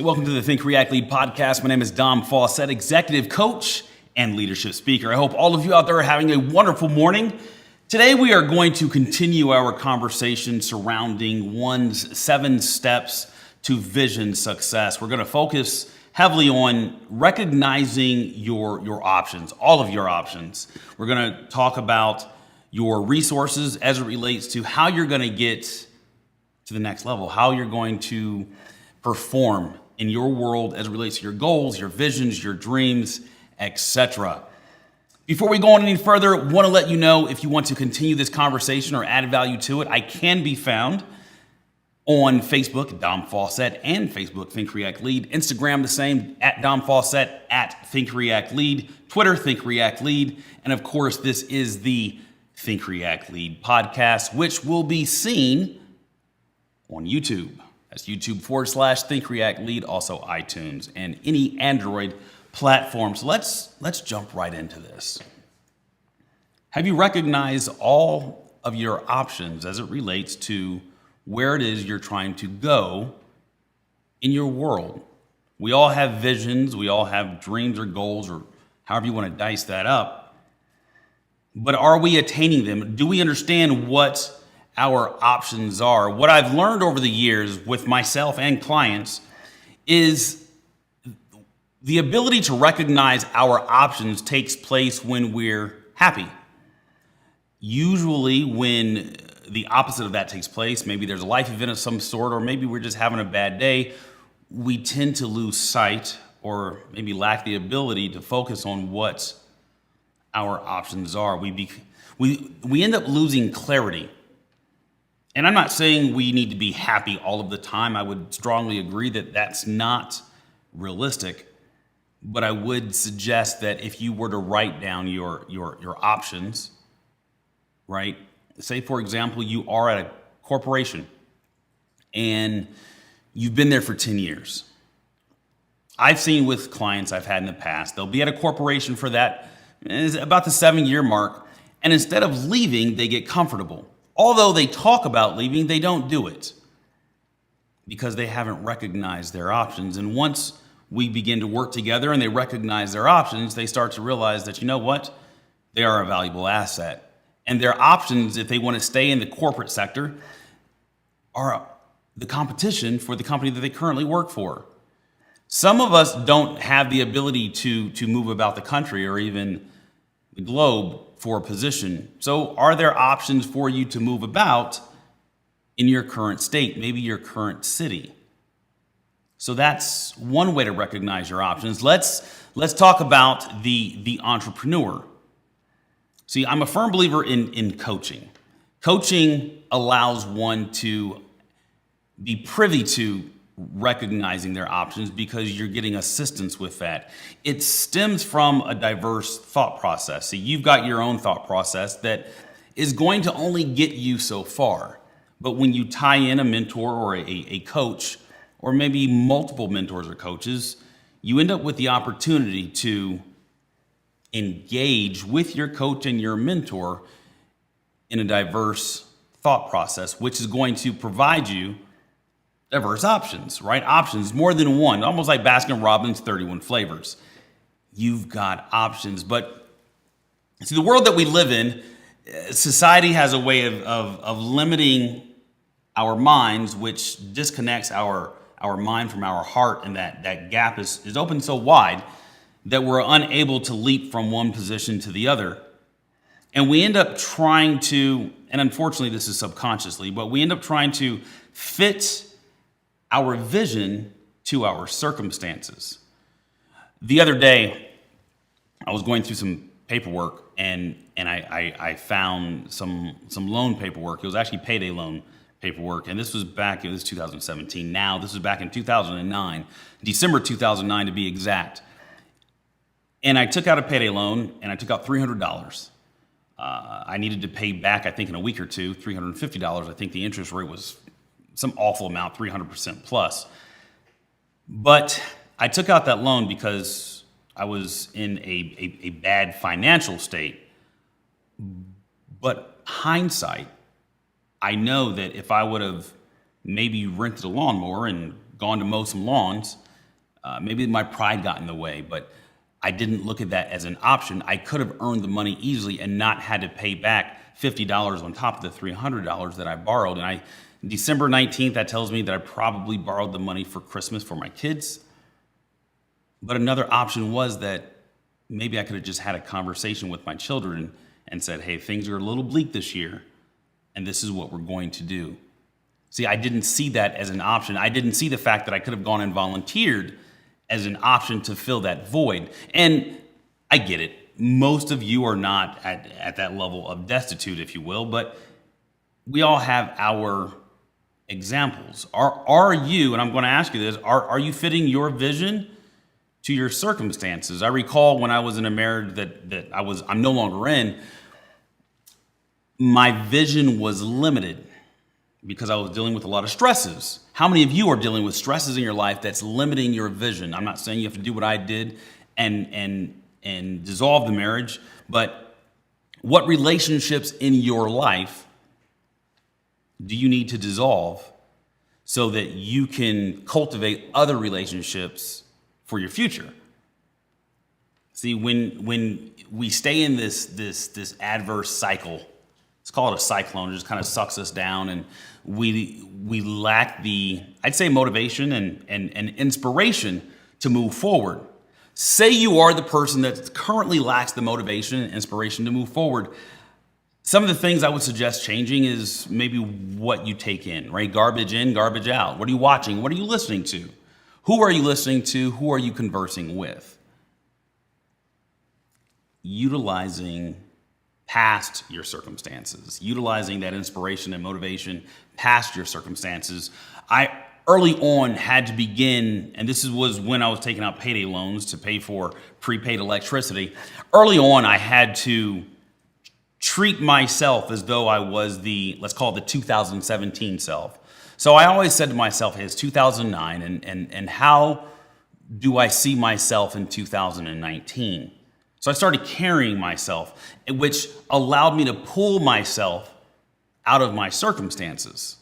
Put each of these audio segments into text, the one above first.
Hey, welcome to the Think React Lead podcast. My name is Dom Faussette, executive coach and leadership speaker. I hope all of you out there are having a wonderful morning. Today we are going to continue our conversation surrounding one's 7 steps to vision success. We're going to focus heavily on recognizing your options, all of your options. We're going to talk about your resources as it relates to how you're going to get to the next level, how you're going to perform in your world as it relates to your goals, your visions, your dreams, etc. Before we go on any further, I want to let you know if you want to continue this conversation or add value to it, I can be found on Facebook, Dom Faussette, and Facebook, Think React Lead. Instagram, the same, at Dom Faussette, at Think React Lead. Twitter, Think React Lead. And of course, this is the Think React Lead podcast, which will be seen on YouTube. That's YouTube/Think React Lead, also iTunes and any Android platform. So let's jump right into this. Have you recognized all of your options as it relates to where it is you're trying to go in your world? We all have visions, we all have dreams or goals, or however you want to dice that up. But are we attaining them? Do we understand what our options are? What I've learned over the years with myself and clients is the ability to recognize our options takes place when we're happy. Usually when the opposite of that takes place, maybe there's a life event of some sort, or maybe we're just having a bad day, we tend to lose sight or maybe lack the ability to focus on what our options are. We end up losing clarity. And I'm not saying we need to be happy all of the time. I would strongly agree that that's not realistic. But I would suggest that if you were to write down your options, right? Say, for example, you are at a corporation and you've been there for 10 years. I've seen with clients I've had in the past, they'll be at a corporation for that, about the 7-year mark, and instead of leaving, they get comfortable. Although they talk about leaving, they don't do it because they haven't recognized their options. And once we begin to work together and they recognize their options, they start to realize that, you know what, they are a valuable asset. And their options, if they want to stay in the corporate sector, are the competition for the company that they currently work for. Some of us don't have the ability to move about the country or even the globe for a position. So are there options for you to move about in your current state, maybe your current city? So that's one way to recognize your options. Let's talk about the entrepreneur. See, I'm a firm believer in coaching. Coaching allows one to be privy to recognizing their options because you're getting assistance with that. It stems from a diverse thought process. See, you've got your own thought process that is going to only get you so far. But when you tie in a mentor or a coach, or maybe multiple mentors or coaches, you end up with the opportunity to engage with your coach and your mentor in a diverse thought process, which is going to provide you diverse options, right? Options, more than one, almost like Baskin-Robbins 31 flavors. You've got options. But see, the world that we live in, society has a way of limiting our minds, which disconnects our mind from our heart, and that gap is open so wide that we're unable to leap from one position to the other. And we end up trying to, and unfortunately this is subconsciously, but we end up trying to fit our vision to our circumstances. The other day, I was going through some paperwork and I found some loan paperwork. It was actually payday loan paperwork. And this was back, it was 2017 now. This was back in 2009, December 2009 to be exact. And I took out a payday loan and I took out $300. I needed to pay back, I think in a week or two, $350. I think the interest rate was some awful amount, 300% plus. But I took out that loan because I was in a bad financial state. But hindsight, I know that if I would have maybe rented a lawnmower and gone to mow some lawns, Maybe my pride got in the way, but I didn't look at that as an option. I could have earned the money easily and not had to pay back $50 on top of the $300 that I borrowed. And December 19th, that tells me that I probably borrowed the money for Christmas for my kids. But another option was that maybe I could have just had a conversation with my children and said, hey, things are a little bleak this year, and this is what we're going to do. See, I didn't see that as an option. I didn't see the fact that I could have gone and volunteered as an option to fill that void. And I get it. Most of you are not at that level of destitute, if you will, but we all have our examples. Are you, and I'm going to ask you this, are you fitting your vision to your circumstances? I recall when I was in a marriage that I'm no longer in, my vision was limited because I was dealing with a lot of stresses. How many of you are dealing with stresses in your life that's limiting your vision? I'm not saying you have to do what I did and dissolve the marriage, but what relationships in your life do you need to dissolve so that you can cultivate other relationships for your future? See, when we stay in this adverse cycle, let's call it a cyclone, it just kind of sucks us down, and we lack the, I'd say, motivation and inspiration to move forward. Say you are the person that currently lacks the motivation and inspiration to move forward. Some of the things I would suggest changing is maybe what you take in, right? Garbage in, garbage out. What are you watching? What are you listening to? Who are you listening to? Who are you conversing with? Utilizing past your circumstances, utilizing that inspiration and motivation past your circumstances. I early on had to begin, and this was when I was taking out payday loans to pay for prepaid electricity. Early on, I had to treat myself as though I was let's call it the 2017 self. So I always said to myself, hey, it's 2009, and how do I see myself in 2019? So I started carrying myself, which allowed me to pull myself out of my circumstances.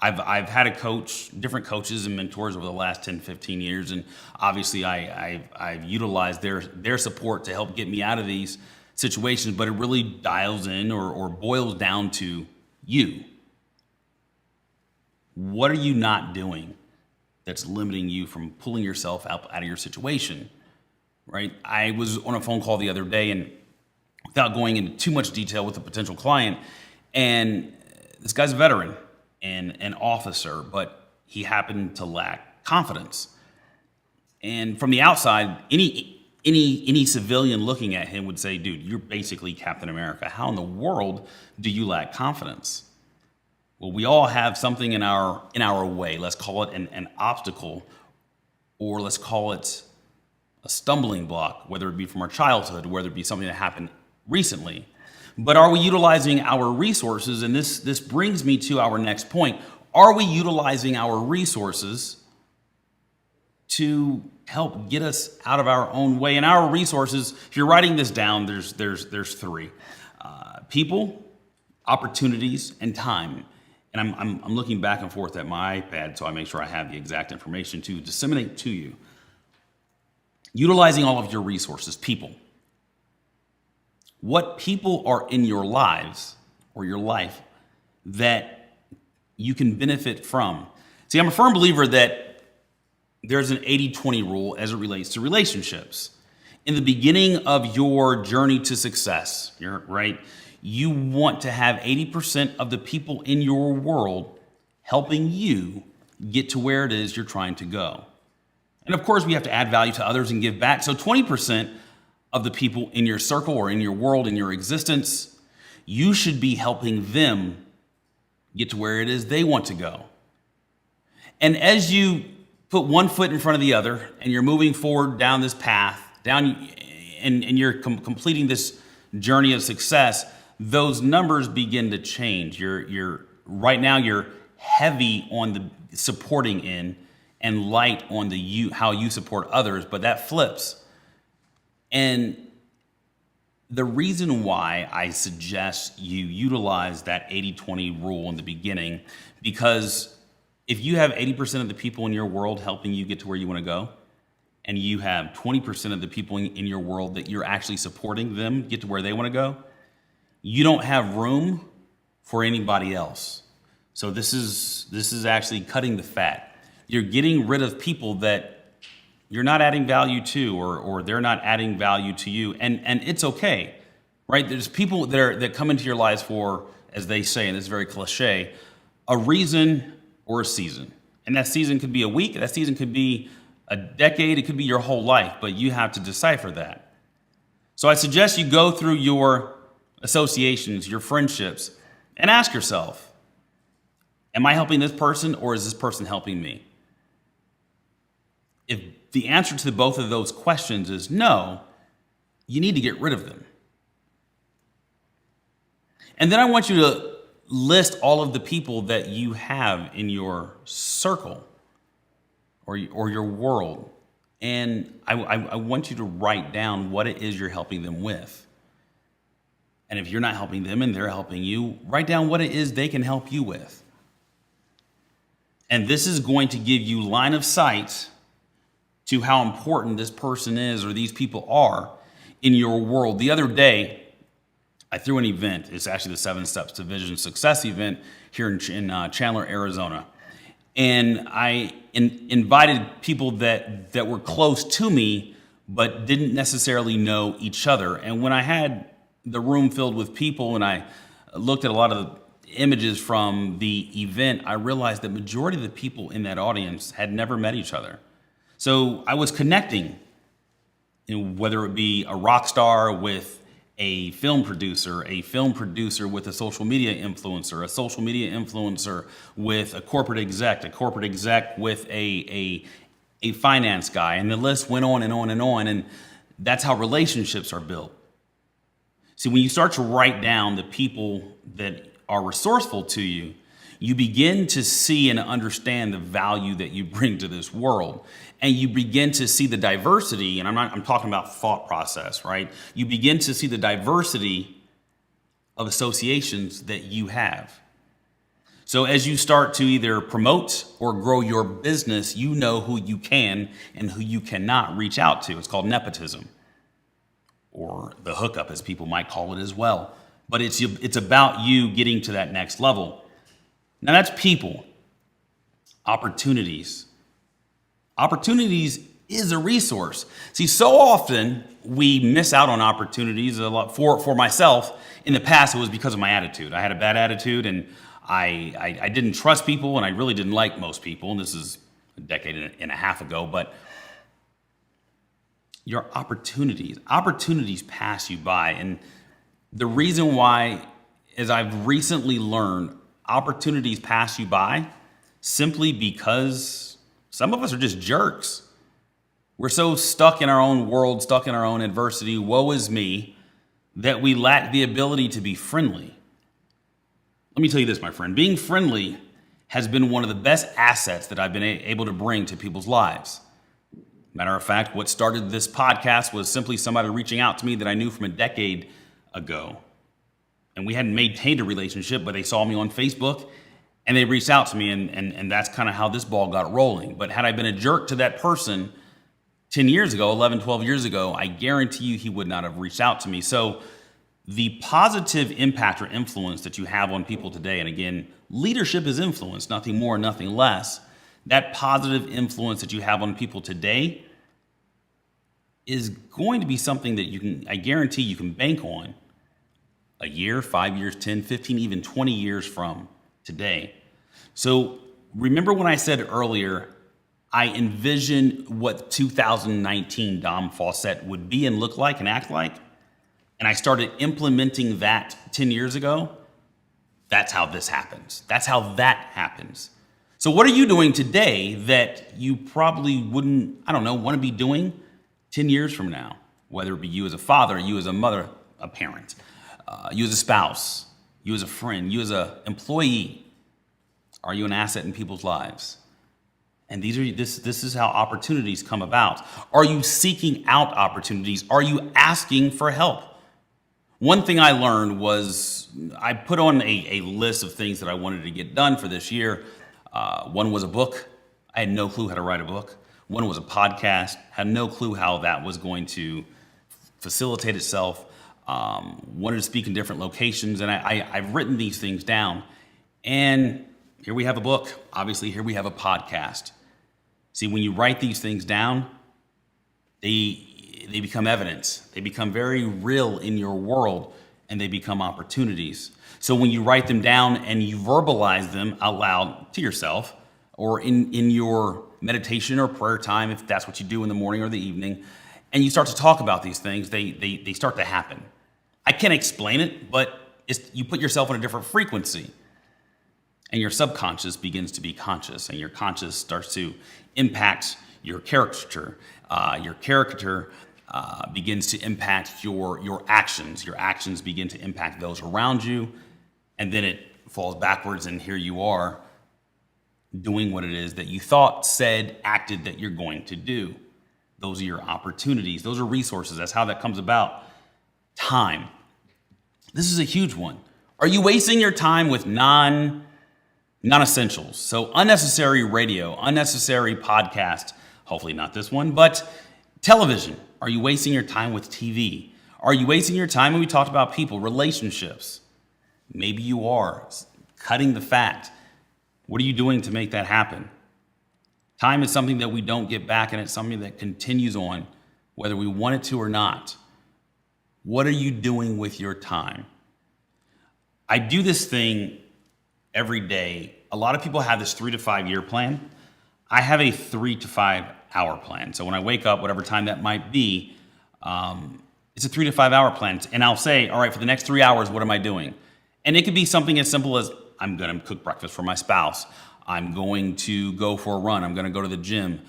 I've had a coach, different coaches and mentors over the last 10, 15 years, and obviously I've utilized their support to help get me out of these situations, but it really dials in or boils down to you. What are you not doing that's limiting you from pulling yourself out of your situation? Right? I was on a phone call the other day, and without going into too much detail with a potential client, and this guy's a veteran and an officer, but he happened to lack confidence. And from the outside, any civilian looking at him would say, dude, you're basically Captain America. How in the world do you lack confidence? Well, we all have something in our way. Let's call it an obstacle, or let's call it a stumbling block, whether it be from our childhood, whether it be something that happened recently. But are we utilizing our resources? And this brings me to our next point. Are we utilizing our resources to help get us out of our own way? And our resources, if you're writing this down, there's three: people, opportunities, and time. And I'm looking back and forth at my iPad, so I make sure I have the exact information to disseminate to you. Utilizing all of your resources, people. What people are in your lives or your life that you can benefit from? See, I'm a firm believer that there's an 80-20 rule as it relates to relationships. In the beginning of your journey to success, right, you want to have 80% of the people in your world helping you get to where it is you're trying to go. And of course, we have to add value to others and give back. So 20% of the people in your circle or in your world, in your existence, you should be helping them get to where it is they want to go. And as you put one foot in front of the other and you're moving forward down this path, and you're completing this journey of success, those numbers begin to change. Right now you're heavy on the supporting end and light on how you support others, but that flips. And the reason why I suggest you utilize that 80-20 rule in the beginning, because if you have 80% of the people in your world helping you get to where you want to go, and you have 20% of the people in your world that you're actually supporting them get to where they want to go, you don't have room for anybody else. So this is actually cutting the fat. You're getting rid of people that you're not adding value to, or they're not adding value to you, and it's okay, right? There's people that come into your lives for, as they say, and it's very cliche, a reason or a season. And that season could be a week, that season could be a decade, it could be your whole life, but you have to decipher that. So I suggest you go through your associations, your friendships, and ask yourself, am I helping this person, or is this person helping me? If the answer to both of those questions is no, you need to get rid of them. And then I want you to list all of the people that you have in your circle or your world. And I want you to write down what it is you're helping them with. And if you're not helping them and they're helping you, write down what it is they can help you with. And this is going to give you line of sight to how important this person is or these people are in your world. The other day, I threw an event. It's actually the 7 Steps to Vision Success event here in Chandler, Arizona. And I invited people that were close to me but didn't necessarily know each other. And when I had the room filled with people and I looked at a lot of the images from the event, I realized that majority of the people in that audience had never met each other. So I was connecting, whether it be a rock star with a film producer with a social media influencer, a social media influencer with a corporate exec with a finance guy, and the list went on and on and on, and that's how relationships are built. See, when you start to write down the people that are resourceful to you, you begin to see and understand the value that you bring to this world. And you begin to see the diversity, and I'm talking about thought process, right? You begin to see the diversity of associations that you have. So as you start to either promote or grow your business, you know who you can and who you cannot reach out to. It's called nepotism, or the hookup, as people might call it as well. But it's about you getting to that next level. Now that's people. Opportunities. Opportunities is a resource. See, so often we miss out on opportunities. A lot for myself. In the past, it was because of my attitude. I had a bad attitude, and I didn't trust people, and I really didn't like most people. And this is a decade and a half ago. But your opportunities pass you by, and the reason why, as I've recently learned, opportunities pass you by simply because some of us are just jerks. We're so stuck in our own world, stuck in our own adversity, woe is me, that we lack the ability to be friendly. Let me tell you this, my friend. Being friendly has been one of the best assets that I've been able to bring to people's lives. Matter of fact, what started this podcast was simply somebody reaching out to me that I knew from a decade ago. And we hadn't maintained a relationship, but they saw me on Facebook and they reached out to me, and that's kind of how this ball got rolling. But had I been a jerk to that person 10 years ago, 11, 12 years ago, I guarantee you he would not have reached out to me. So the positive impact or influence that you have on people today, and again, leadership is influence, nothing more, nothing less. That positive influence that you have on people today is going to be something that I guarantee you can bank on a year, 5 years, 10, 15, even 20 years from today. So remember when I said earlier, I envision what 2019 Dom Faussette would be and look like and act like, and I started implementing that 10 years ago. That's how this happens. That's how that happens. So what are you doing today that you probably wouldn't, want to be doing 10 years from now? Whether it be you as a father, you as a mother, a parent, you as a spouse, you as a friend, you as an employee. Are you an asset in people's lives? And this is how opportunities come about. Are you seeking out opportunities? Are you asking for help? One thing I learned was I put on a list of things that I wanted to get done for this year. One was a book. I had no clue how to write a book. One was a podcast. Had no clue how that was going to facilitate itself. Wanted to speak in different locations, and I've written these things down. And here we have a book. Obviously, here we have a podcast. See, when you write these things down, they become evidence. They become very real in your world, and they become opportunities. So when you write them down and you verbalize them out loud to yourself, or in your meditation or prayer time, if that's what you do in the morning or the evening, and you start to talk about these things, they start to happen. I can't explain it, but you put yourself in a different frequency, and your subconscious begins to be conscious, and your conscious starts to impact your caricature. Your caricature begins to impact your actions. Your actions begin to impact those around you, and then it falls backwards, and here you are doing what it is that you thought, said, acted that you're going to do. Those are your opportunities. Those are resources. That's how that comes about. Time. This is a huge one. Are you wasting your time with non-essentials? So unnecessary radio, unnecessary podcast, hopefully not this one, but television. Are you wasting your time with TV? Are you wasting your time when we talked about people, relationships? Maybe you are. Cutting the fat. What are you doing to make that happen? Time is something that we don't get back, and it's something that continues on, whether we want it to or not. What are you doing with your time? I do this thing every day. A lot of people have this 3 to 5 year plan. I have a 3 to 5 hour plan. So when I wake up, whatever time that might be, it's a 3 to 5 hour plan. And I'll say, all right, for the next 3 hours, what am I doing? And it could be something as simple as I'm going to cook breakfast for my spouse. I'm going to go for a run. I'm going to go to the gym.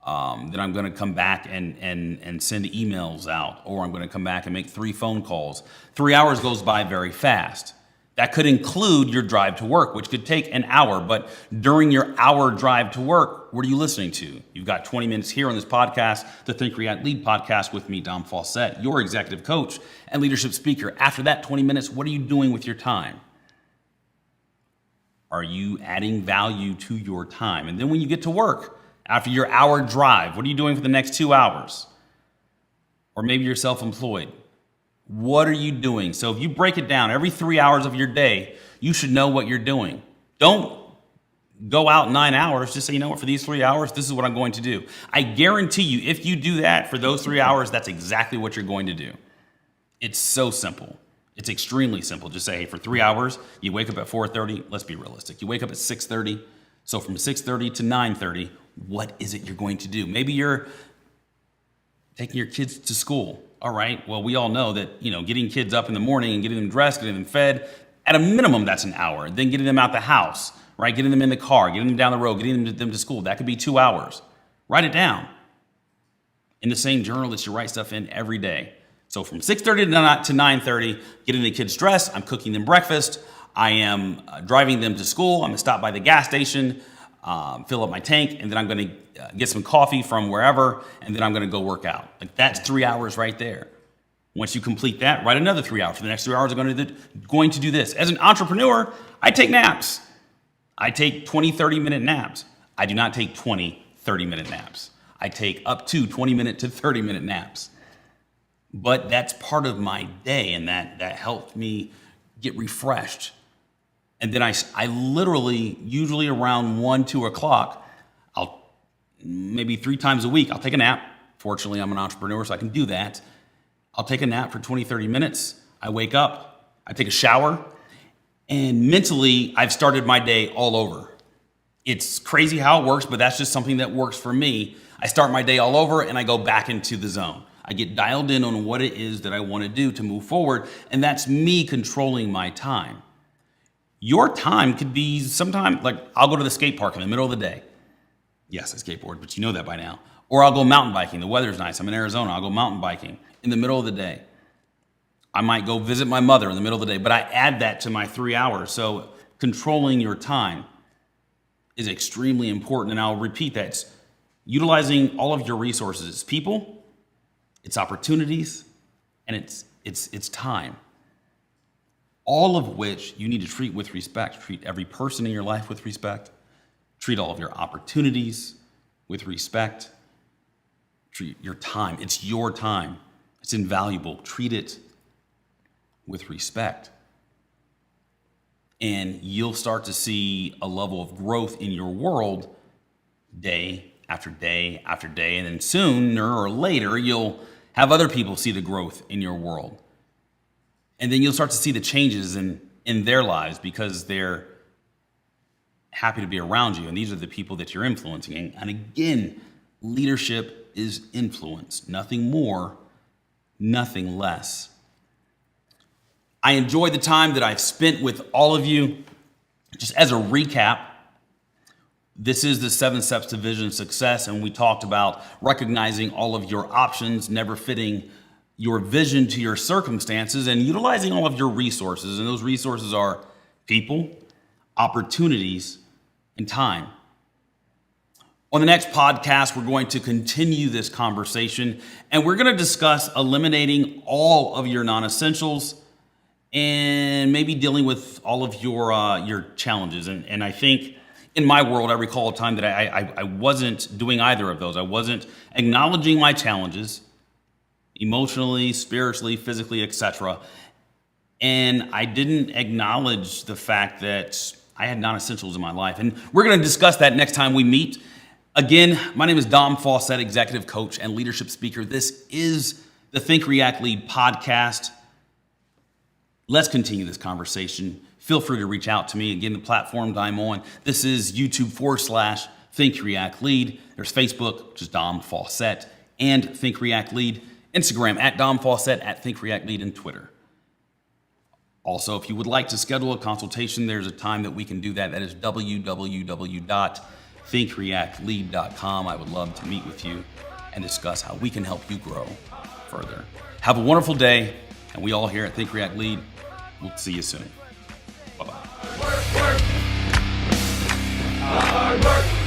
Then I'm going to come back and send emails out, or I'm going to come back and make 3 phone calls. 3 hours goes by very fast. That could include your drive to work, which could take an hour. But during your hour drive to work, what are you listening to? You've got 20 minutes here on this podcast, the Think React Lead podcast with me, Dom Faussette, your executive coach and leadership speaker. After that 20 minutes, what are you doing with your time? Are you adding value to your time? And then when you get to work, after your hour drive, what are you doing for the next 2 hours? Or maybe you're self-employed. What are you doing? So if you break it down, every 3 hours of your day, you should know what you're doing. Don't go out 9 hours. Just say, you know what, for these 3 hours, this is what I'm going to do. I guarantee you, if you do that for those 3 hours, that's exactly what you're going to do. It's so simple. It's extremely simple. Just say, hey, for 3 hours, you wake up at 4:30. Let's be realistic. You wake up at 6:30. So from 6:30 to 9:30, what is it you're going to do? Maybe you're taking your kids to school. All right. Well, we all know that, getting kids up in the morning and getting them dressed, getting them fed, at a minimum, that's an hour. Then getting them out the house, right? Getting them in the car, getting them down the road, getting them to school. That could be 2 hours. Write it down in the same journal that you write stuff in every day. So from 6:30 to 9:30, getting the kids dressed, I'm cooking them breakfast, I am driving them to school, I'm going to stop by the gas station, fill up my tank, and then I'm going to get some coffee from wherever, and then I'm going to go work out. Like, that's 3 hours right there. Once you complete that, write another 3 hours. For the next 3 hours, I'm going to do this. As an entrepreneur, I take naps. I take 20, 30-minute naps. I do not take 20, 30-minute naps. I take up to 20-minute to 30-minute naps. But that's part of my day, and that helped me get refreshed. And then I literally, usually around 1, 2 o'clock, maybe 3 times a week, I'll take a nap. Fortunately, I'm an entrepreneur, so I can do that. I'll take a nap for 20, 30 minutes. I wake up, I take a shower, and mentally, I've started my day all over. It's crazy how it works, but that's just something that works for me. I start my day all over, and I go back into the zone. I get dialed in on what it is that I want to do to move forward, and that's me controlling my time. Your time could be sometime, like I'll go to the skate park in the middle of the day. Yes, I skateboard, but you know that by now. Or I'll go mountain biking. The weather's nice. I'm in Arizona. I'll go mountain biking in the middle of the day. I might go visit my mother in the middle of the day, but I add that to my 3 hours. So controlling your time is extremely important, and I'll repeat that. It's utilizing all of your resources. It's people, it's opportunities, and it's time. All of which you need to treat with respect. Treat every person in your life with respect. Treat all of your opportunities with respect. your time. It's your time. It's invaluable. Treat it with respect. And you'll start to see a level of growth in your world day after day after day. And then sooner or later, you'll have other people see the growth in your world. And then you'll start to see the changes in their lives because they're happy to be around you. And these are the people that you're influencing. And again, leadership is influence. Nothing more, nothing less. I enjoyed the time that I've spent with all of you. Just as a recap, this is the 7 Steps to Vision Success, and we talked about recognizing all of your options, never fitting your vision to your circumstances, and utilizing all of your resources. And those resources are people, opportunities, and time. On the next podcast, we're going to continue this conversation, and we're going to discuss eliminating all of your non-essentials and maybe dealing with all of your challenges. And I think in my world, I recall a time that I wasn't doing either of those. I wasn't acknowledging my challenges emotionally, spiritually, physically, etc. And I didn't acknowledge the fact that I had non-essentials in my life. And we're going to discuss that next time we meet. Again, my name is Dom Faussette, executive coach and leadership speaker. This is the Think, React, Lead podcast. Let's continue this conversation. Feel free to reach out to me. Again, the platforms I'm on. This is YouTube/Think, React, Lead. There's Facebook, which is Dom Faussette, and Think, React, Lead. Instagram at Dom Faussette, at Think, React, Lead, and Twitter. Also, if you would like to schedule a consultation, there's a time that we can do that. That is www.thinkreactlead.com. I would love to meet with you and discuss how we can help you grow further. Have a wonderful day, and we all here at Think, React, Lead, we'll see you soon. Bye-bye. Hard work.